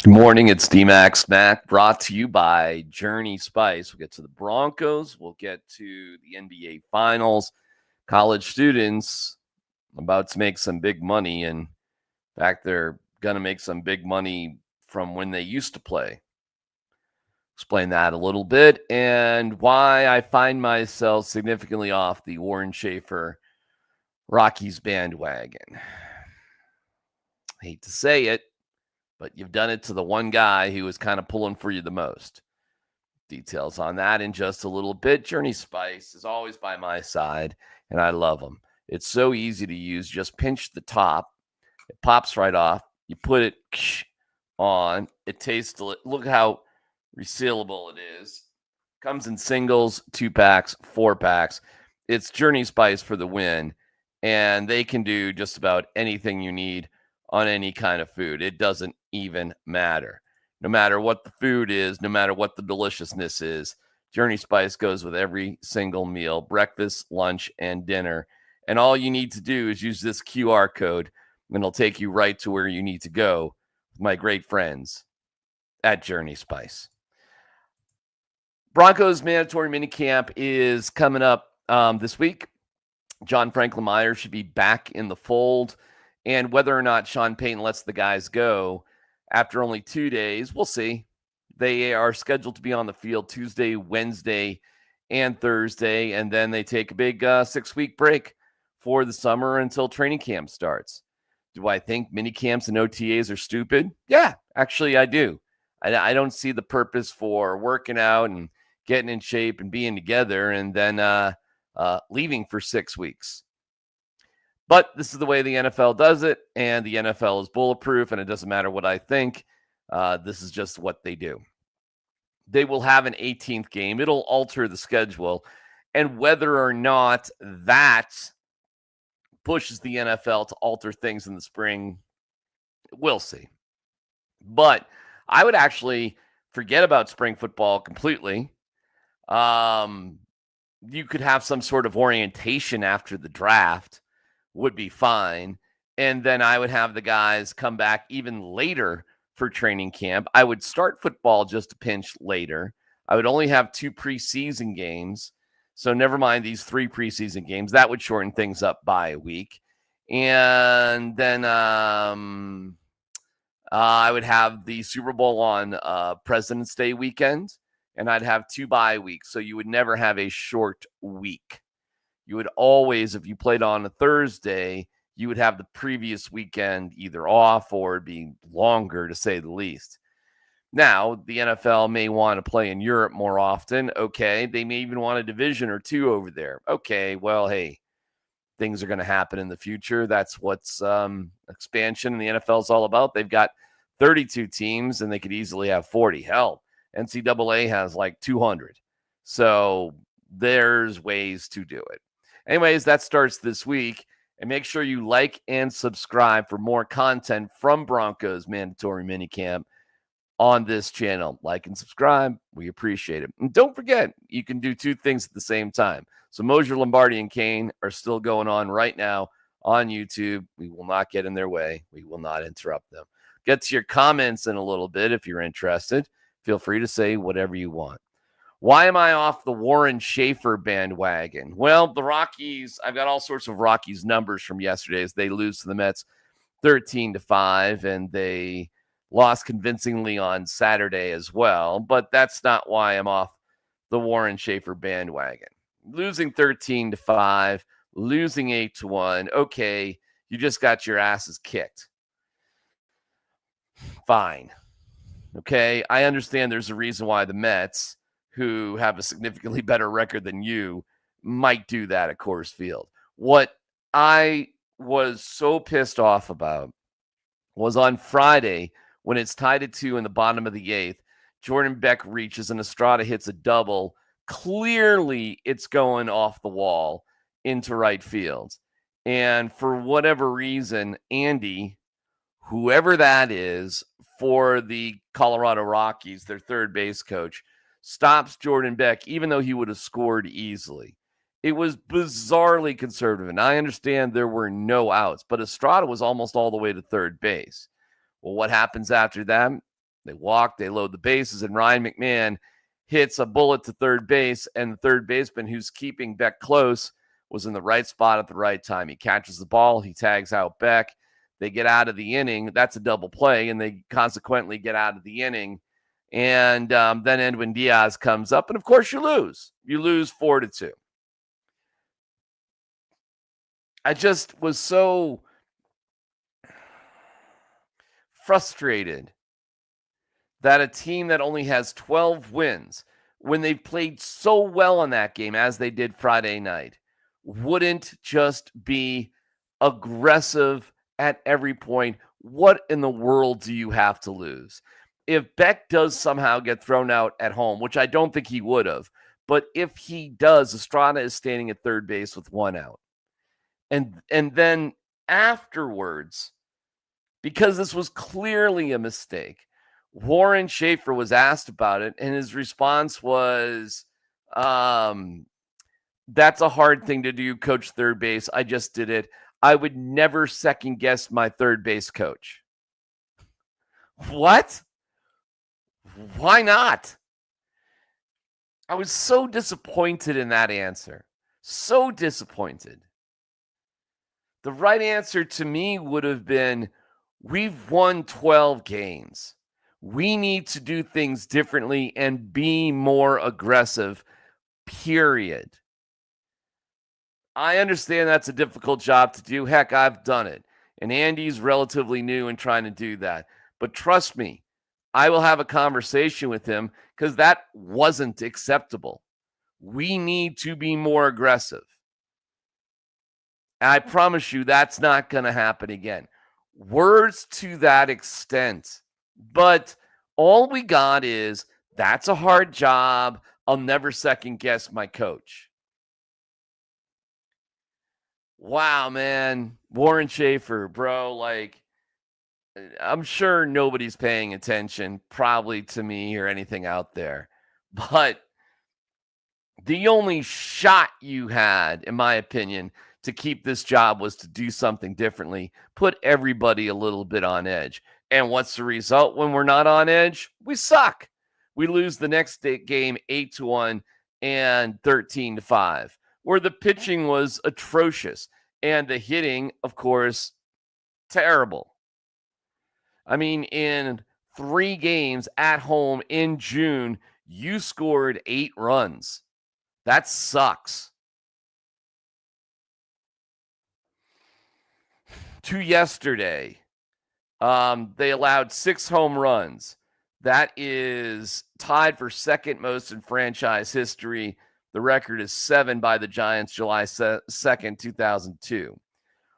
Good morning. It's DMac SMaK brought to you by Journey Spice. We'll get to the Broncos. We'll get to the NBA Finals. College students about to make some big money. In fact, they're going to make some big money from when they used to play. Explain that a little bit and why I find myself significantly off the Warren Schaefer Rockies bandwagon. Hate to say it, but you've done it to the one guy who was kind of pulling for you the most. Details on that in just a little bit. Journey Spice is always by my side, and I love them. It's so easy to use. Just pinch the top. It pops right off. You put it on. It tastes, look how resealable it is. Comes in singles, 2-packs, 4-packs. It's Journey Spice for the win, and they can do just about anything you need on any kind of food. It doesn't even matter. No matter what the food is, no matter what the deliciousness is, Journey Spice goes with every single meal, breakfast, lunch, and dinner. And all you need to do is use this QR code, and it'll take you right to where you need to go with my great friends at Journey Spice. Broncos mandatory minicamp is coming up this week. John Franklin Myers should be back in the fold. And whether or not Sean Payton lets the guys go after only 2 days, we'll see. They are scheduled to be on the field Tuesday, Wednesday, and Thursday, and then they take a big 6-week break for the summer until training camp starts. Do I think mini camps and OTAs are stupid? Yeah, actually I do. I don't see the purpose for working out and getting in shape and being together and then leaving for 6 weeks. But this is the way the NFL does it, and the NFL is bulletproof, and it doesn't matter what I think. This is just what they do. They will have an 18th game. It'll alter the schedule, and whether or not that pushes the NFL to alter things in the spring, we'll see. But I would actually forget about spring football completely. You could have some sort of orientation after the draft. Would be fine. And then I would have the guys come back even later for training camp. I would start football just a pinch later. I would only have 2 preseason games. So never mind these 3 preseason games. That would shorten things up by a week. And then I would have the Super Bowl on President's Day weekend. And I'd have 2 bye weeks. So you would never have a short week. You would always, if you played on a Thursday, you would have the previous weekend either off or be longer, to say the least. Now, the NFL may want to play in Europe more often. Okay. They may even want a division or 2 over there. Okay. Well, hey, things are going to happen in the future. That's what's expansion in the NFL is all about. They've got 32 teams, and they could easily have 40. Hell, NCAA has like 200. So there's ways to do it. Anyways, that starts this week. And make sure you like and subscribe for more content from Broncos mandatory minicamp on this channel. Like and subscribe. We appreciate it. And don't forget, you can do 2 things at the same time. So Mosier, Lombardi, and Kane are still going on right now on YouTube. We will not get in their way. We will not interrupt them. Get to your comments in a little bit if you're interested. Feel free to say whatever you want. Why am I off the Warren Schaefer bandwagon? Well, the Rockies, I've got all sorts of Rockies numbers from yesterday as they lose to the Mets 13-5, and they lost convincingly on Saturday as well. But that's not why I'm off the Warren Schaefer bandwagon. Losing 13-5, losing 8-1. Okay, you just got your asses kicked. Fine. Okay, I understand there's a reason why the Mets, who have a significantly better record than you, might do that at Coors Field. What I was so pissed off about was on Friday when it's tied at 2 in the bottom of the 8th, Jordan Beck reaches and Estrada hits a double. Clearly, it's going off the wall into right field. And for whatever reason, Andy, whoever that is, for the Colorado Rockies, their third base coach, stops Jordan Beck, even though he would have scored easily. It was bizarrely conservative, and I understand there were no outs, but Estrada was almost all the way to third base. Well, what happens after that? They walk, they load the bases, and Ryan McMahon hits a bullet to third base, and the third baseman who's keeping Beck close was in the right spot at the right time. He catches the ball, he tags out Beck. They get out of the inning. That's a double play, and they consequently get out of the inning. And then Edwin Diaz comes up, and of course you lose. You lose 4-2. I just was so frustrated that a team that only has 12 wins, when they've played so well in that game as they did Friday night, wouldn't just be aggressive at every point. What in the world do you have to lose? If Beck does somehow get thrown out at home, which I don't think he would have, but if he does, Estrada is standing at third base with one out. And then afterwards, because this was clearly a mistake, Warren Schaefer was asked about it, and his response was, that's a hard thing to do, coach third base. I just did it. I would never second guess my third base coach. What? Why not? I was so disappointed in that answer. So disappointed. The right answer to me would have been, we've won 12 games. We need to do things differently and be more aggressive, period. I understand that's a difficult job to do. Heck, I've done it. And Andy's relatively new in trying to do that. But trust me, I will have a conversation with him because that wasn't acceptable. We need to be more aggressive. And I promise you that's not going to happen again. Words to that extent. But all we got is, that's a hard job. I'll never second guess my coach. Wow, man. Warren Schaefer, bro, like, I'm sure nobody's paying attention probably to me or anything out there. But the only shot you had, in my opinion, to keep this job was to do something differently, put everybody a little bit on edge. And what's the result when we're not on edge? We suck. We lose the next game 8-1 and 13-5, where the pitching was atrocious and the hitting, of course, terrible. I mean, in 3 games at home in June, you scored 8 runs. That sucks. To yesterday, they allowed 6 home runs. That is tied for second most in franchise history. The record is 7 by the Giants, July 2nd, 2002.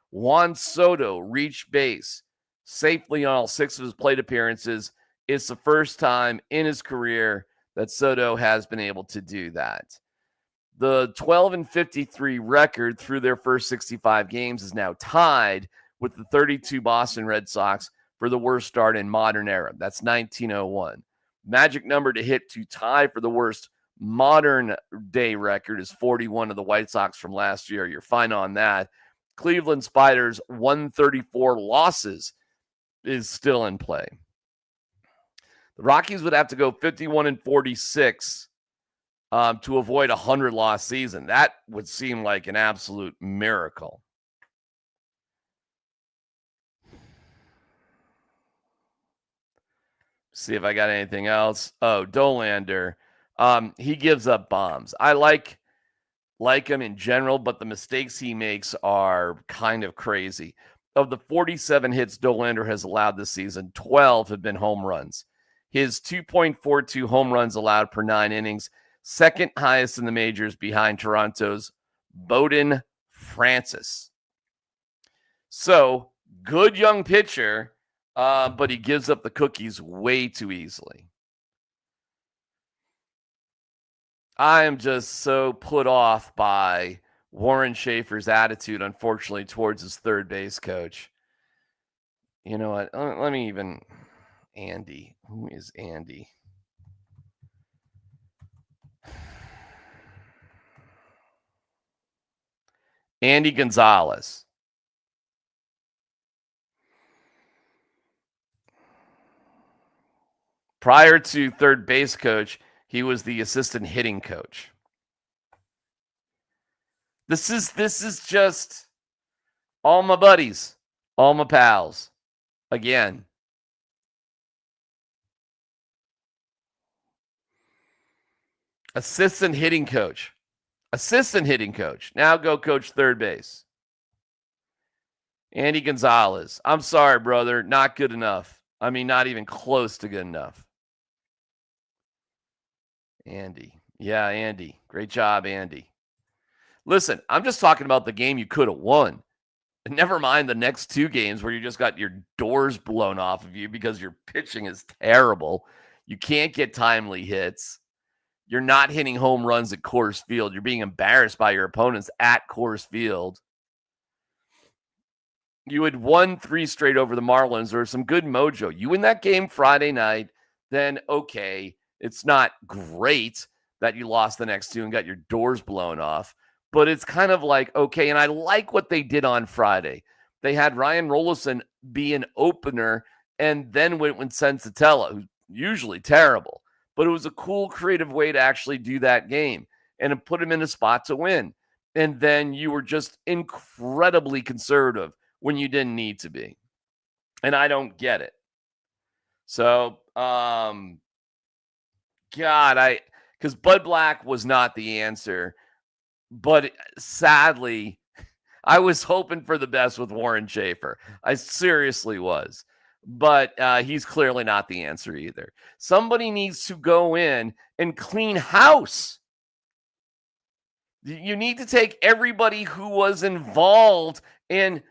Juan Soto reached base safely on all 6 of his plate appearances. It's the first time in his career that Soto has been able to do that. The 12-53 record through their first 65 games is now tied with the 32 Boston Red Sox for the worst start in modern era. That's 1901. Magic number to hit to tie for the worst modern day record is 41 of the White Sox from last year. You're fine on that. Cleveland Spiders 134 losses is still in play. The Rockies would have to go 51-46 to avoid a 100-loss season. That would seem like an absolute miracle. See if I got anything else. Oh, Dolander. He gives up bombs. I like him in general, but the mistakes he makes are kind of crazy. Of the 47 hits Dolander has allowed this season, 12 have been home runs. His 2.42 home runs allowed per 9 innings, second highest in the majors behind Toronto's Bowden Francis. So, good young pitcher, but he gives up the cookies way too easily. I am just so put off by Warren Schaefer's attitude, unfortunately, towards his third base coach. You know what? Let me even... Andy. Who is Andy? Andy Gonzalez. Prior to third base coach, he was the assistant hitting coach. This is just all my buddies, all my pals. Again. Assistant hitting coach. Assistant hitting coach. Now go coach third base. Andy Gonzalez. I'm sorry, brother. Not good enough. I mean, not even close to good enough. Andy. Yeah, Andy. Great job, Andy. Listen, I'm just talking about the game you could have won. Never mind the next two games where you just got your doors blown off of you because your pitching is terrible. You can't get timely hits. You're not hitting home runs at Coors Field. You're being embarrassed by your opponents at Coors Field. You had won 3 straight over the Marlins. There was some good mojo. You win that game Friday night, then okay, it's not great that you lost the next 2 and got your doors blown off, but it's kind of like, okay, and I like what they did on Friday. They had Ryan Rolison be an opener and then went with Sensatella, who's usually terrible. But it was a cool, creative way to actually do that game and put him in a spot to win. And then you were just incredibly conservative when you didn't need to be. And I don't get it. So, because Bud Black was not the answer. But sadly, I was hoping for the best with Warren Schaefer. I seriously was. But he's clearly not the answer either. Somebody needs to go in and clean house. You need to take everybody who was involved and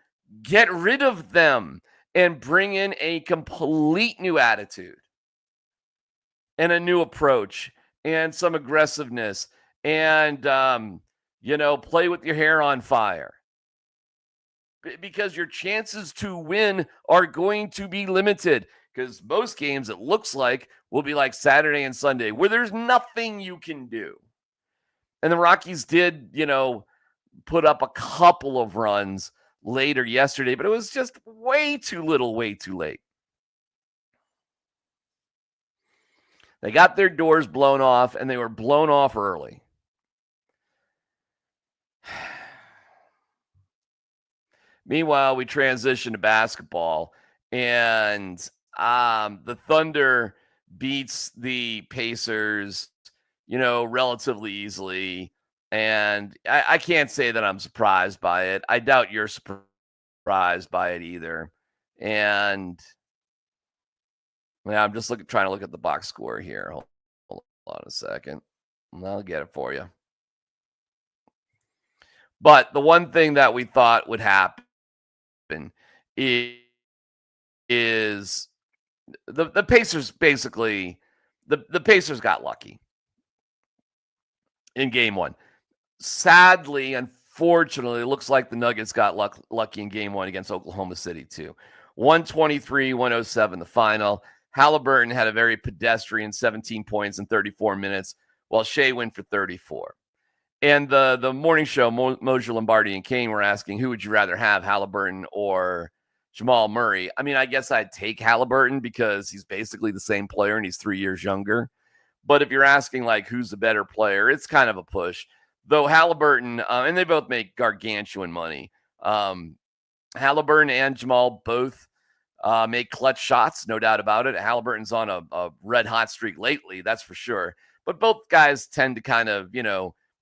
get rid of them and bring in a complete new attitude and a new approach and some aggressiveness and, play with your hair on fire. Because your chances to win are going to be limited. Because most games, it looks like, will be like Saturday and Sunday, where there's nothing you can do. And the Rockies did, put up a couple of runs later yesterday, but it was just way too little, way too late. They got their doors blown off, and they were blown off early. Meanwhile, we transition to basketball, and the Thunder beats the Pacers, relatively easily. And I can't say that I'm surprised by it. I doubt you're surprised by it either. And I'm just trying to look at the box score here. Hold on a second. I'll get it for you. But the one thing that we thought would happen is the Pacers basically the Pacers got lucky in game 1. Sadly, unfortunately, it looks like the Nuggets got lucky in game 1 against Oklahoma City too. 123-107 the final. Halliburton had a very pedestrian 17 points in 34 minutes, while Shea went for 34. And the morning show, Mojo Lombardi and Kane were asking, who would you rather have, Halliburton or Jamal Murray? I mean, I guess I'd take Halliburton because he's basically the same player and he's 3 years younger. But if you're asking, who's the better player, it's kind of a push. Though Halliburton, and they both make gargantuan money. Halliburton and Jamal both make clutch shots, no doubt about it. Halliburton's on a red-hot streak lately, that's for sure. But both guys tend to kind of,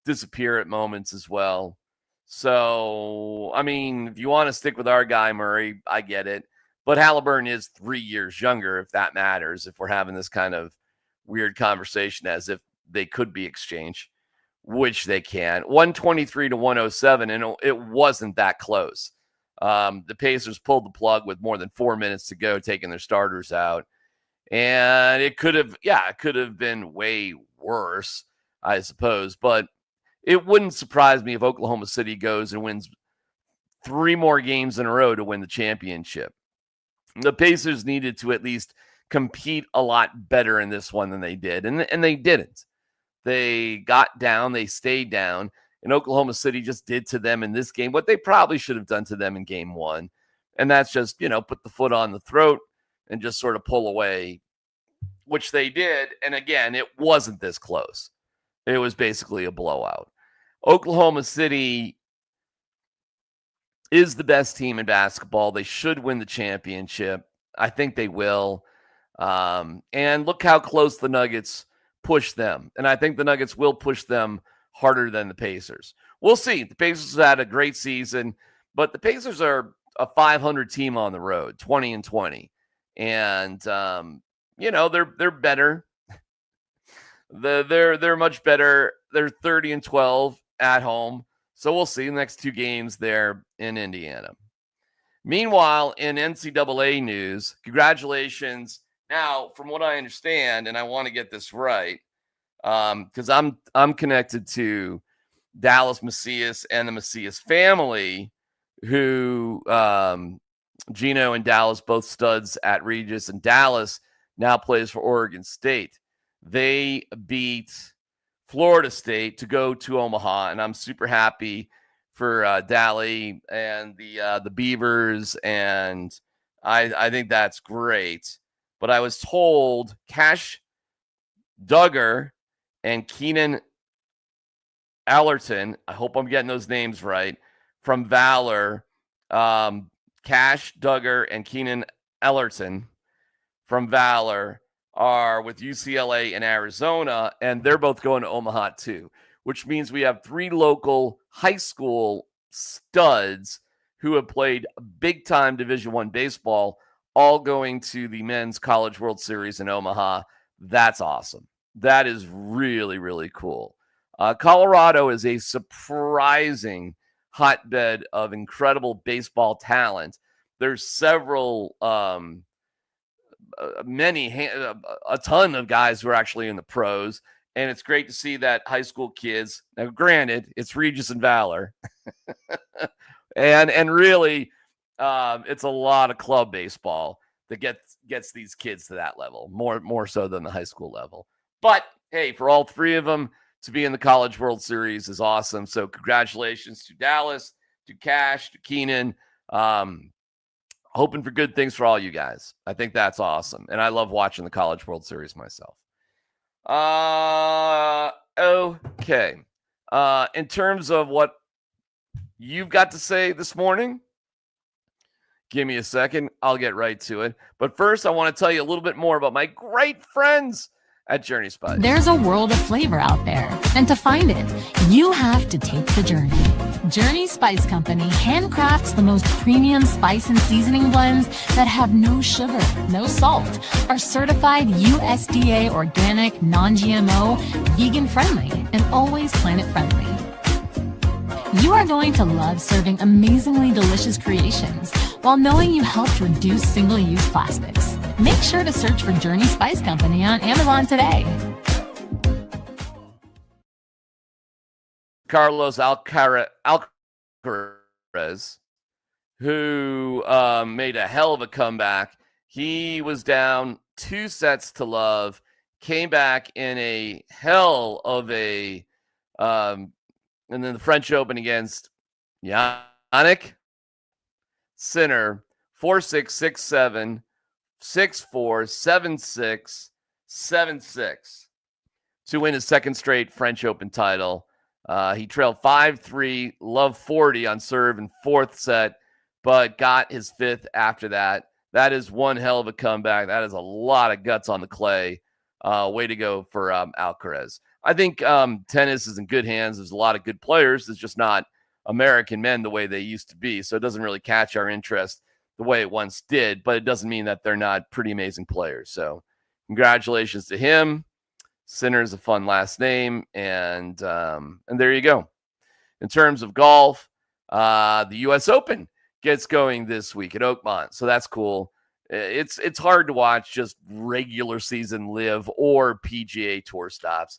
disappear at moments as well. So, I mean, if you want to stick with our guy, Murray, I get it. But Halliburton is 3 years younger, if that matters, if we're having this kind of weird conversation as if they could be exchanged, which they can. 123-107, and it wasn't that close. The Pacers pulled the plug with more than 4 minutes to go, taking their starters out. And it could have been way worse, I suppose. But it wouldn't surprise me if Oklahoma City goes and wins 3 more games in a row to win the championship. The Pacers needed to at least compete a lot better in this one than they did, and they didn't. They got down, they stayed down, and Oklahoma City just did to them in this game what they probably should have done to them in game 1, and that's just, put the foot on the throat and just sort of pull away which they did. And again, it wasn't this close. It was basically a blowout. Oklahoma City is the best team in basketball. They should win the championship. I think they will. And look how close the Nuggets push them. And I think the Nuggets will push them harder than the Pacers. We'll see. The Pacers had a great season, but the Pacers are a 500 team on the road, 20-20. And they're better. They're much better. They're 30-12 at home. So we'll see the next two games there in Indiana. Meanwhile, in NCAA news, congratulations. Now, from what I understand, and I want to get this right, because I'm connected to Dallas Macias and the Macias family, who Gino and Dallas, both studs at Regis, and Dallas now plays for Oregon State. They beat Florida State to go to Omaha, and I'm super happy for Dally and the Beavers, and I think that's great. But I was told Cash Duggar and Keenan Allerton, I hope I'm getting those names right, from Valor, Cash Duggar and Keenan Allerton from Valor are with UCLA and Arizona, and they're both going to Omaha too, which means we have three local high school studs who have played big-time Division I baseball, all going to the Men's College World Series in Omaha. That's awesome. That is really, really cool. Colorado is a surprising hotbed of incredible baseball talent. There's several, a ton of guys who are actually in the pros, and it's great to see that high school kids. Now, granted, it's Regis and Valor, and really, it's a lot of club baseball that gets these kids to that level, more so than the high school level. But hey, for all three of them to be in the College World Series is awesome. So congratulations to Dallas, to Cash, to Keenan. Hoping for good things for all you guys. I think that's awesome. And I love watching the College World Series myself. Okay. In terms of what you've got to say this morning, give me a second. I'll get right to it. But first, I want to tell you a little bit more about my great friends at Journey Spice. There's a world of flavor out there, and to find it, you have to take the journey. Journey Spice Company handcrafts the most premium spice and seasoning blends that have no sugar, no salt, are certified USDA organic, non-GMO, vegan-friendly, and always planet-friendly. You are going to love serving amazingly delicious creations while knowing you helped reduce single-use plastics. Make sure to search for Journey Spice Company on Amazon today. Carlos Alcaraz, who made a hell of a comeback. He was down 2-0, came back in a hell of a, and then the French Open against Yannick Sinner, 4-6, 6-7, 6-4, 7-6, 7-6 to win his second straight French Open title. He trailed 5-3, love 40 on serve in fourth set, but got his fifth after that. That is one hell of a comeback. That is a lot of guts on the clay. Way to go for Alcaraz. I think tennis is in good hands. There's a lot of good players. It's just not American men the way they used to be. So it doesn't really catch our interest the way it once did, but it doesn't mean that they're not pretty amazing players. So congratulations to him. Sinner is a fun last name. And there you go. In terms of golf, the U.S. Open gets going this week at Oakmont. So that's cool. It's hard to watch just regular season live or PGA Tour stops.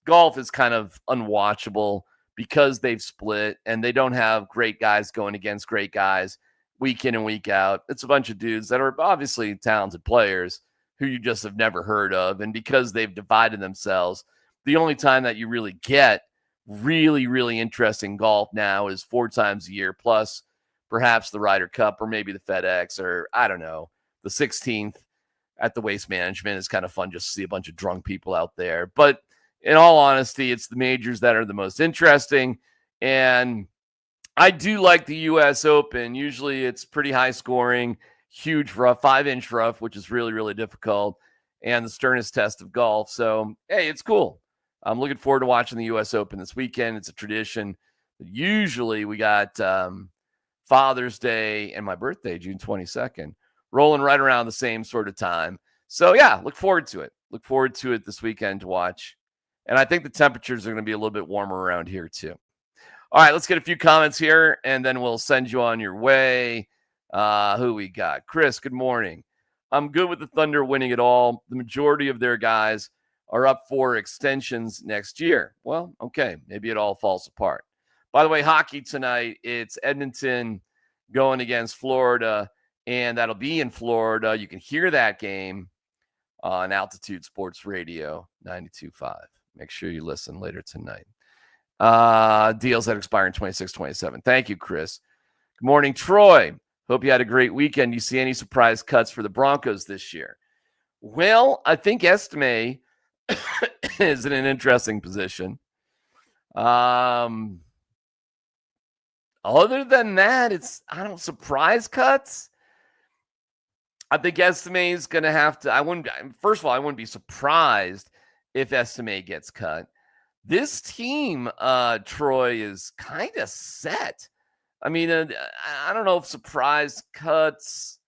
Golf is kind of unwatchable because they've split and they don't have great guys going against great guys week in and week out. It's a bunch of dudes that are obviously talented players who you just have never heard of. And because they've divided themselves, the only time that you really get really, really interesting golf now is 4 times a year, plus perhaps the Ryder Cup or maybe the FedEx or I don't know, the 16th at the Waste Management. It's kind of fun just to see a bunch of drunk people out there. But in all honesty, it's the majors that are the most interesting. And I do like the U.S. Open. Usually it's pretty high scoring, huge rough, 5-inch rough, which is really, really difficult, and the sternest test of golf. So, hey, it's cool. I'm looking forward to watching the U.S. Open this weekend. It's a tradition. Usually we got Father's Day and my birthday, June 22nd, rolling right around the same sort of time. So, yeah, look forward to it. Look forward to it this weekend to watch. And I think the temperatures are going to be a little bit warmer around here too. All right, let's get a few comments here, and then we'll send you on your way. Who we got? Chris, good morning. I'm good with the Thunder winning it all. The majority of their guys are up for extensions next year. Well, okay, maybe it all falls apart. By the way, hockey tonight, it's Edmonton going against Florida, and that'll be in Florida. You can hear that game on Altitude Sports Radio 92.5. Make sure you listen later tonight. Deals that expire in 26-27. Thank you, Chris. Good morning, Troy. Hope you had a great weekend. You see any surprise cuts for the Broncos this year? Well, I think SMaK is in an interesting position. Other than that, surprise cuts. I think SMaK is going to have to, first of all, I wouldn't be surprised if SMaK gets cut. This team, Troy, is kind of set. I mean, I don't know if surprise cuts,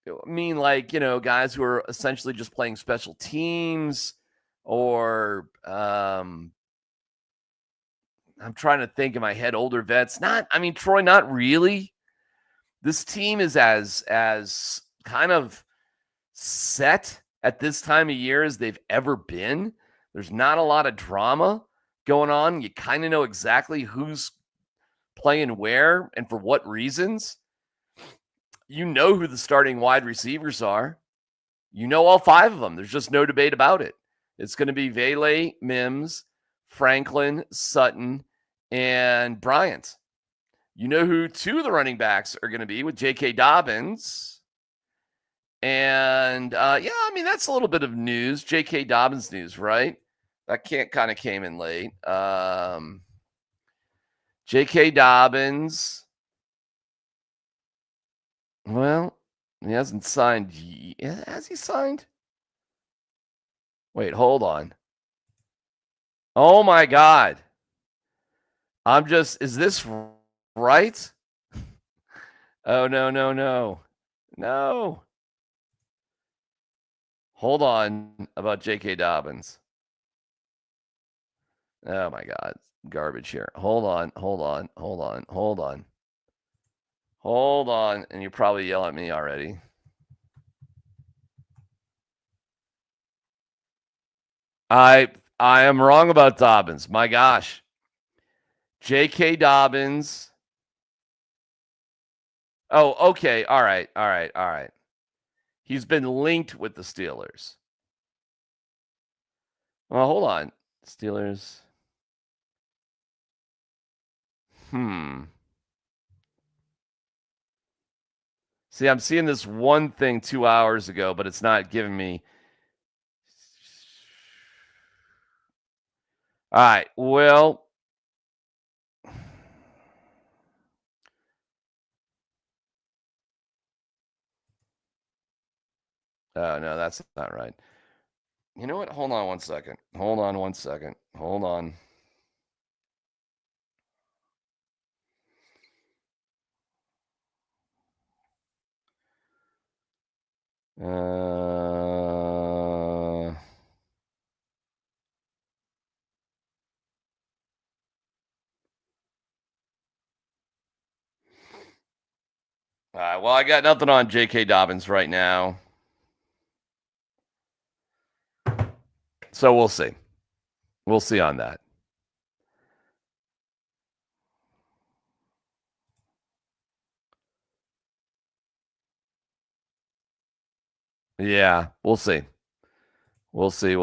guys who are essentially just playing special teams, or I'm trying to think in my head, older vets. Troy, not really. This team is as kind of set at this time of year as they've ever been. There's not a lot of drama going on. You kind of know exactly who's playing where and for what reasons. You know who the starting wide receivers are. You know all 5 of them. There's just no debate about it. It's going to be Vele, Mims, Franklin, Sutton, and Bryant. You know who 2 of the running backs are going to be with J.K. Dobbins. And, that's a little bit of news. J.K. Dobbins news, right? That kind of came in late. J.K. Dobbins. Well, he hasn't signed. Has he signed? Wait, hold on. Oh, my God. Is this right? Oh, no. No. Hold on about J.K. Dobbins. Oh, my God. Garbage here. Hold on. And you probably yell at me already. I am wrong about Dobbins. My gosh. J.K. Dobbins. Oh, okay. All right. He's been linked with the Steelers. Well, hold on. Steelers. See, I'm seeing this one thing 2 hours ago, but it's not giving me. All right. Well, oh, no, that's not right. You know what? Hold on one second. Hold on. Well, I got nothing on J.K. Dobbins right now. So we'll see. We'll see on that. Yeah, we'll see. We'll see.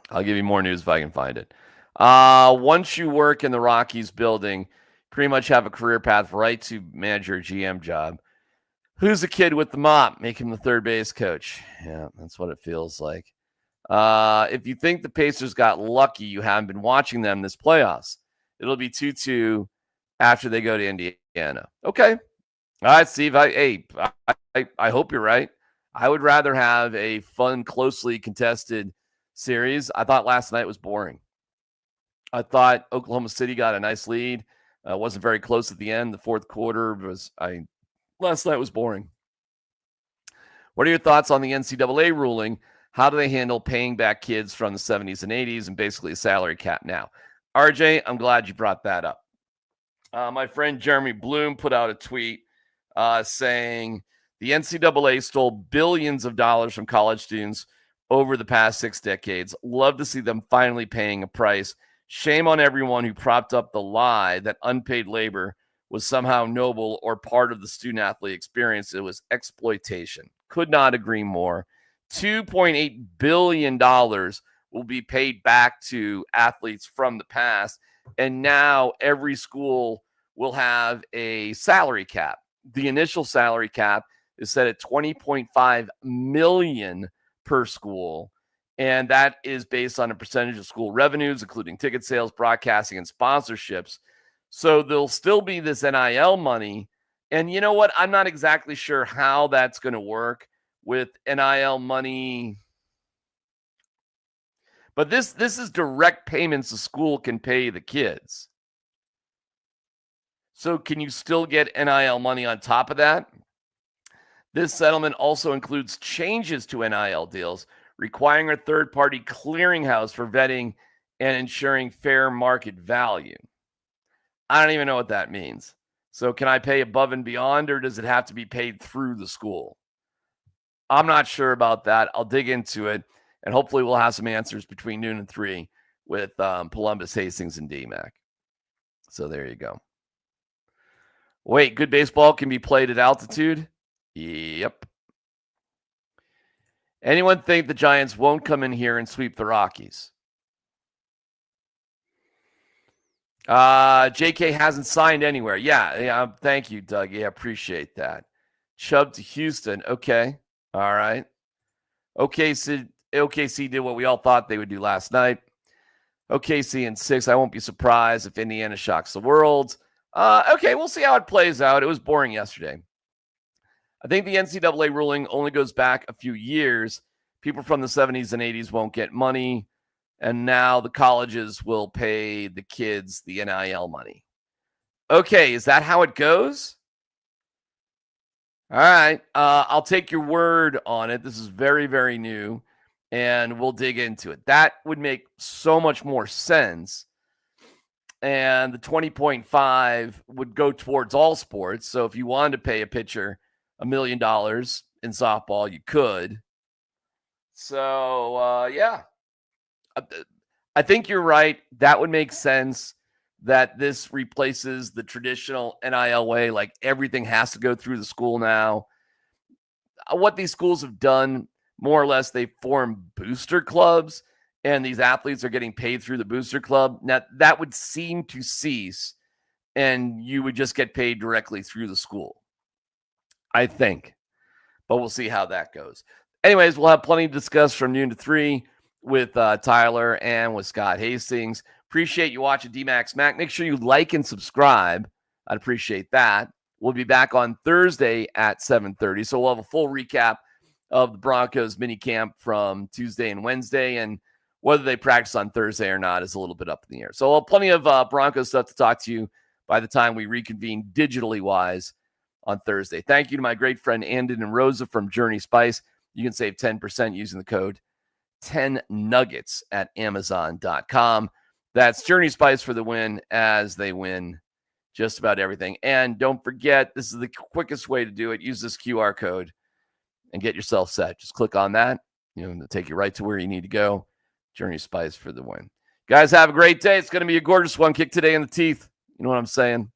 I'll give you more news if I can find it. Once you work in the Rockies building, pretty much have a career path right to manager GM job. Who's the kid with the mop? Make him the third base coach. Yeah, that's what it feels like. If you think the Pacers got lucky, you haven't been watching them this playoffs. It'll be 2-2 after they go to Indiana. Okay. All right, Steve. I hope you're right. I would rather have a fun, closely contested series. I thought last night was boring. I thought Oklahoma City got a nice lead. Wasn't very close at the end. The fourth quarter last night was boring. What are your thoughts on the NCAA ruling? How do they handle paying back kids from the 70s and 80s and basically a salary cap now? RJ, I'm glad you brought that up. My friend Jeremy Bloom put out a tweet saying the NCAA stole billions of dollars from college students over the past 6 decades. Love to see them finally paying a price. Shame on everyone who propped up the lie that unpaid labor was somehow noble or part of the student-athlete experience. It was exploitation. Could not agree more. $2.8 billion will be paid back to athletes from the past, and now every school will have a salary cap. The initial salary cap is set at $20.5 million per school, and that is based on a percentage of school revenues, including ticket sales, broadcasting, and sponsorships. So there'll still be this NIL money, and you know what? I'm not exactly sure how that's going to work with NIL money. But this is direct payments the school can pay the kids. So can you still get NIL money on top of that? This settlement also includes changes to NIL deals, requiring a third-party clearinghouse for vetting and ensuring fair market value. I don't even know what that means. So can I pay above and beyond, or does it have to be paid through the school? I'm not sure about that. I'll dig into it, and hopefully we'll have some answers between noon and 3 with Columbus, Hastings, and DMac. So there you go. Wait, good baseball can be played at altitude? Yep. Anyone think the Giants won't come in here and sweep the Rockies? JK hasn't signed anywhere. Yeah. Thank you, Doug. Yeah, appreciate that. Chubb to Houston. Okay. All right. OKC did what we all thought they would do last night. OKC in 6. I won't be surprised if Indiana shocks the world. Okay, we'll see how it plays out. It was boring yesterday. I think the NCAA ruling only goes back a few years. People from the 70s and 80s won't get money, and now the colleges will pay the kids the NIL money. Okay, is that how it goes? All right, I'll take your word on it. This is very, very new, and we'll dig into it. That would make so much more sense. And the 20.5 would go towards all sports. So if you wanted to pay a pitcher $1 million in softball, you could. So, yeah. I think you're right. That would make sense that this replaces the traditional NIL way. Like everything has to go through the school now. What these schools have done, more or less, they form booster clubs, and these athletes are getting paid through the booster club. Now, that would seem to cease, and you would just get paid directly through the school, I think. But we'll see how that goes. Anyways, we'll have plenty to discuss from noon to 3 with Tyler and with Scott Hastings. Appreciate you watching DMac SMaK. Make sure you like and subscribe. I'd appreciate that. We'll be back on Thursday at 7:30. So we'll have a full recap of the Broncos mini camp from Tuesday and Wednesday, and whether they practice on Thursday or not is a little bit up in the air. So we'll have plenty of Broncos stuff to talk to you by the time we reconvene digitally wise on Thursday. Thank you to my great friend Andon and Rosa from Journey Spice. You can save 10% using the code 10nuggets at Amazon.com. That's Journey Spice for the win as they win just about everything. And don't forget, this is the quickest way to do it. Use this QR code and get yourself set. Just click on that. It'll take you right to where you need to go. Journey Spice for the win. Guys, have a great day. It's going to be a gorgeous one. Kick today in the teeth. You know what I'm saying?